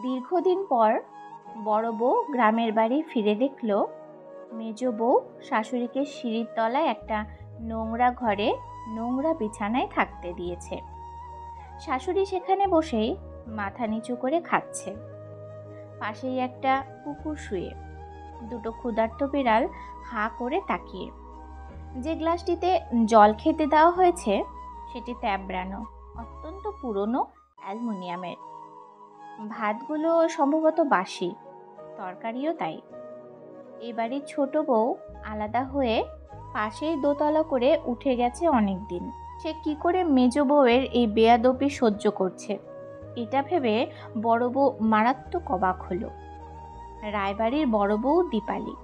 দীর্ঘদিন পর বড় বউ গ্রামের বাড়ি ফিরে দেখল মেজ বউ শাশুড়িকে সিঁড়ির তলায় একটা নোংরা ঘরে নোংরা বিছানায় থাকতে দিয়েছে। শাশুড়ি সেখানে বসেই মাথা নিচু করে খাচ্ছে। পাশেই একটা কুকুর শুয়ে, দুটো ক্ষুধার্ত বিড়াল হাঁ করে তাকিয়ে। যে গ্লাসটিতে জল খেতে দেওয়া হয়েছে সেটি ট্যাবড়ানো, অত্যন্ত পুরনো অ্যালুমিনিয়ামের। ভাতগুলো সম্ভবত বাসি, তরকারিও তাই। এই বাড়ির ছোট বউ আলাদা হয়ে পাশেই দোতলা করে উঠে গেছে অনেক দিন। সে কি করে মেজ বউয়ের এই বেয়াদবি সহ্য করছে এটা ভেবে বড় বউ মারাত্মক অবাক হলো। রায়বাড়ির বড় বউ দীপালি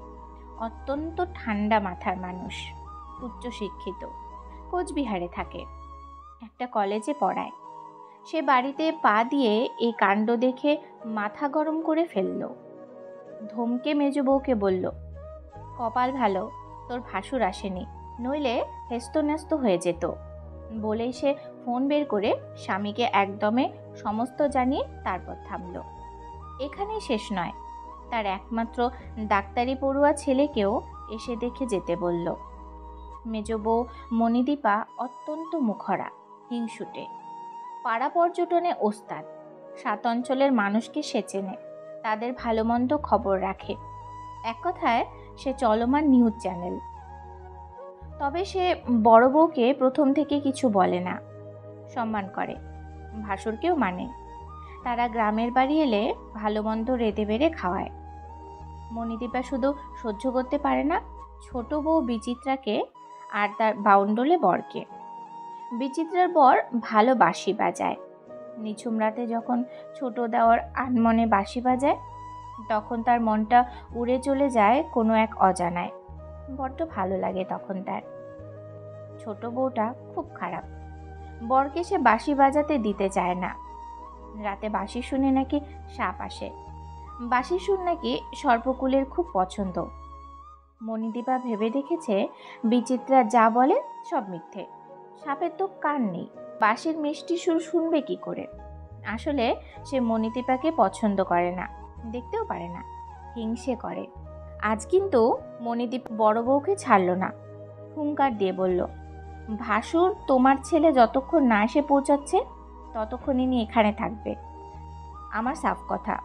অত্যন্ত ঠান্ডা মাথার মানুষ, উচ্চশিক্ষিত, কোচবিহারে থাকে, একটা কলেজে পড়ায়। সে বাড়িতে পা দিয়ে এই কাণ্ড দেখে মাথা গরম করে ফেলল। ধমকে মেজ বউকে বলল, কপাল ভালো তোর ভাসুর আসেনি, নইলে হেস্তন্যস্ত হয়ে যেত। বলেই সে ফোন বের করে স্বামীকে একদমে সমস্ত জানিয়ে তারপর থামল। এখানেই শেষ নয়, তার একমাত্র ডাক্তারি পড়ুয়া ছেলেকেও এসে দেখে যেতে বলল। মেজ বউ মণিদীপা অত্যন্ত মুখরা, হিংসুটে, পাড়া পর্যটনে ওস্তাদ। 7 অঞ্চলের মানুষকে সে চেনে, তাদের ভালো মন্দ খবর রাখে। এক কথায় সে চলমান নিউজ চ্যানেল। তবে সে বড় বউকে প্রথম থেকে কিছু বলে না, সম্মান করে, ভাসুরকেও মানে। তারা গ্রামের বাড়ি এলে ভালো মন্দ রেঁধে বেড়ে খাওয়ায়। মণিদীপা শুধু সহ্য করতে পারে না ছোট বউ বিচিত্রাকে আর তার বাউন্ডলে বরকে। বিচিত্রার বর ভালো বাঁশি বাজায়। নিঝুম রাতে যখন ছোট দেওয়ার আনমনে বাঁশি বাজায় তখন তার মনটা উড়ে চলে যায় কোনো এক অজানায়। বড্ড ভালো লাগে তখন তার। ছোট বউটা খুব খারাপ, বরকে সে বাঁশি বাজাতে দিতে চায় না। রাতে বাঁশি শুনে নাকি সাপ আসে, বাঁশি সুর নাকি সর্পকুলের খুব পছন্দ। মণিদীপা ভেবে দেখেছে বিচিত্রা যা বলে সব মিথ্যে, সাপের তো কান নেই, বাঁশির মিষ্টি সুর শুনবে কি করে। আসলে সে মণিদীপাকে পছন্দ করে না, দেখতেও পারে না, হিংসে করে। আজ কিন্তু মণিদীপ বড় বউকে ছাড়ল না, হুঙ্কার দিয়ে বলল, ভাসুর তোমার ছেলে যতক্ষণ না এসে পৌঁছাচ্ছে ততক্ষণ ইনি এখানে থাকবে, আমার সাফ কথা।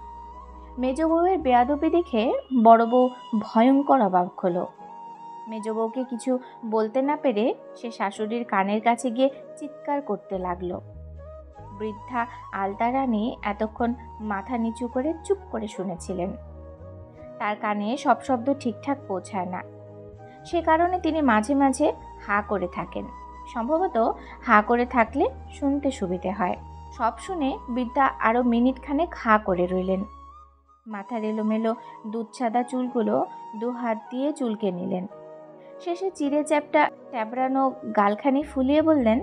মেজ বউয়ের বেয়াদবি দেখে বড় বউ ভয়ঙ্কর অবাক হলো। মেজ বউকে কিছু বলতে না পেরে সে শাশুড়ির কানের কাছে গিয়ে চিৎকার করতে লাগলো। বৃদ্ধা আলতা রানী এতক্ষণ মাথা নিচু করে চুপ করে শুনেছিলেন। তার কানে সব শব্দ ঠিকঠাক পৌঁছায় না, সে কারণে তিনি মাঝে মাঝে হাঁ করে থাকেন। সম্ভবত হাঁ করে থাকলে শুনতে সুবিধে হয়। সব শুনে বৃদ্ধা আরও মিনিট খানেক হাঁ করে রইলেন। মাথার এলোমেলো দুধ সাদা চুলগুলো 2 হাত দিয়ে চুলকে নিলেন। শেষে চিড়ে চ্যাপটা ট্যাবড়ানো গালখানি ফুলিয়ে বললেন,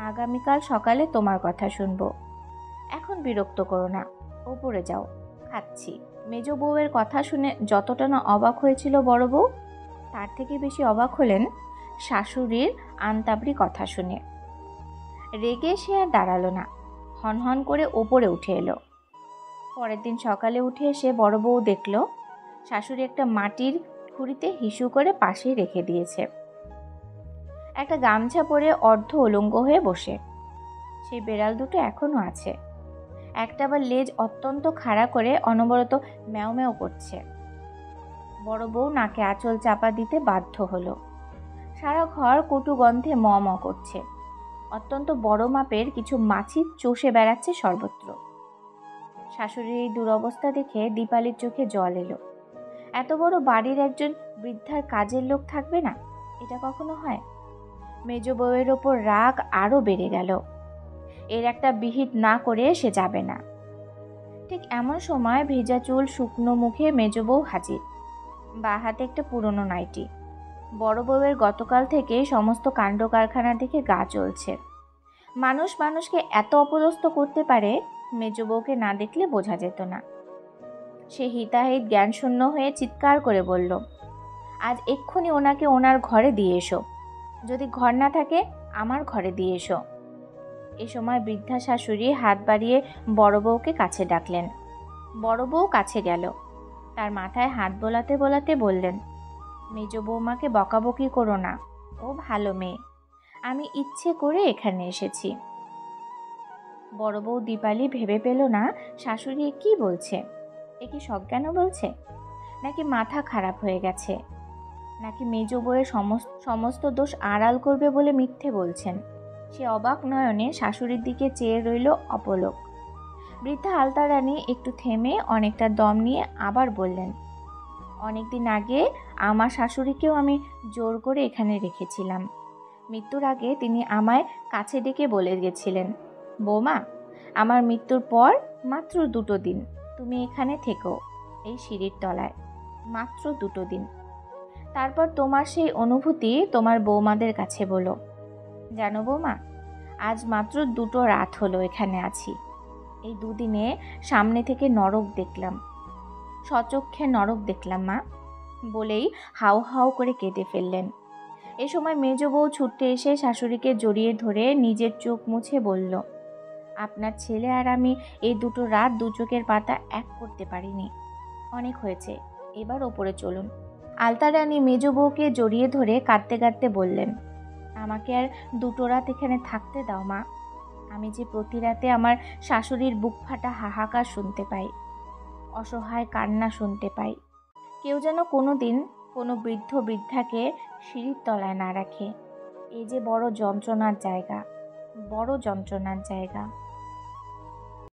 আগামীকাল সকালে তোমার কথা শুনবো, এখন বিরক্ত করো না, ওপরে যাও, খাচ্ছি। মেজ বউয়ের কথা শুনে যতটা না অবাক হয়েছিল বড় বউ, তার থেকে বেশি অবাক হলেন শাশুড়ির আনতাবড়ি কথা শুনে। রেগে সে আর দাঁড়ালো না, হনহন করে ওপরে উঠে এলো। পরের দিন সকালে উঠে এসে বড় বউ দেখল শাশুড়ি একটা মাটির খুঁড়িতে হিসু করে পাশেই রেখে দিয়েছে। একটা গামছা পরে অর্ধ উলঙ্গ হয়ে বসে। সেই বেড়াল দুটো এখনো আছে, একটা আবার লেজ অত্যন্ত খাড়া করে অনবরত ম্যাও ম্যাও করছে। বড় বউ নাকে আঁচল চাপা দিতে বাধ্য হলো। সারা ঘর কটু গন্ধে ম ম করছে। অত্যন্ত বড় মাপের কিছু মাছি চষে বেড়াচ্ছে সর্বত্র। শাশুড়ির এই দুরবস্থা দেখে দীপালির চোখে জল এলো। এত বড় বাড়ির একজন বৃদ্ধার কাজের লোক থাকবে না, এটা কখনো হয়? মেজ বউয়ের ওপর রাগ আরও বেড়ে গেল। এর একটা বিহিত না করে সে যাবে না। ঠিক এমন সময় ভেজা চুল শুকনো মুখে মেজ বউ হাজির, বা হাতে একটা পুরনো নাইটি। বড় বউয়ের গতকাল থেকে সমস্ত কাণ্ড কারখানার দিকে গা চলছে। মানুষ মানুষকে এত অপদস্থ করতে পারে মেজ বউকে না দেখলে বোঝা যেত না। সে হিতাহিত জ্ঞানশূন্য হয়ে চিৎকার করে বলল, আজ এক্ষুনি ওনাকে ওনার ঘরে দিয়ে এসো, যদি ঘর না থাকে আমার ঘরে দিয়ে এসো। এ সময় বৃদ্ধা শাশুড়ি হাত বাড়িয়ে বড় বউকে কাছে ডাকলেন। বড় বউ কাছে গেল, তার মাথায় হাত বোলাতে বোলাতে বললেন, মেজ বৌমাকে বকাবকি করো না, ও ভালো মেয়ে, আমি ইচ্ছে করে এখানে এসেছি। বড় বউ দীপালি ভেবে পেল না শাশুড়ি এ কি বলছে। এ কি সজ্ঞান বলছে, নাকি মাথা খারাপ হয়ে গেছে, নাকি মেজ বউয়ের সমস্ত দোষ আড়াল করবে বলে মিথ্যে বলছেন। সে অবাক নয়নে শাশুড়ির দিকে চেয়ে রইল অপলক। বৃদ্ধা আলতা রানী একটু থেমে অনেকটা দম নিয়ে আবার বললেন, অনেকদিন আগে আমার শাশুড়িকেও আমি জোর করে এখানে রেখেছিলাম। মৃত্যুর আগে তিনি আমায় কাছে ডেকে বলে গেছিলেন, বৌমা, আমার মৃত্যুর পর মাত্র 2 দিন তুমি এখানে থেকো, এই সিঁড়ির তলায়, মাত্র 2 দিন। তারপর তোমার সেই অনুভূতি তোমার বৌমাদের কাছে বলো। জানো বৌমা, আজ মাত্র 2 রাত হলো এখানে আছি। এই 2 দিনে সামনে থেকে নরক দেখলাম, সচক্ষে নরক দেখলাম মা, বলেই হাউ হাউ করে কেঁদে ফেললেন। এ সময় মেজ বউ ছুটে এসে শাশুড়িকে জড়িয়ে ধরে নিজের চোখ মুছে বলল, আপনার ছেলে আর আমি এই 2 রাত 2 চোখের পাতা এক করতে পারিনি, অনেক হয়েছে, এবার ওপরে চলুন। আলতা রানী মেজ বউকে জড়িয়ে ধরে কাঁদতে কাঁদতে বললেন, আমাকে আর 2 রাত এখানে থাকতে দাও মা, আমি যে প্রতি রাতে আমার শাশুড়ির বুক ফাটা হাহাকার শুনতে পাই, অসহায় কান্না শুনতে পাই। কেউ যেন কোনো দিন কোনো বৃদ্ধ বৃদ্ধাকে সিঁড়ির তলায় না রাখে। এ যে বড় যন্ত্রণার জায়গা, বড় যন্ত্রণার জায়গা।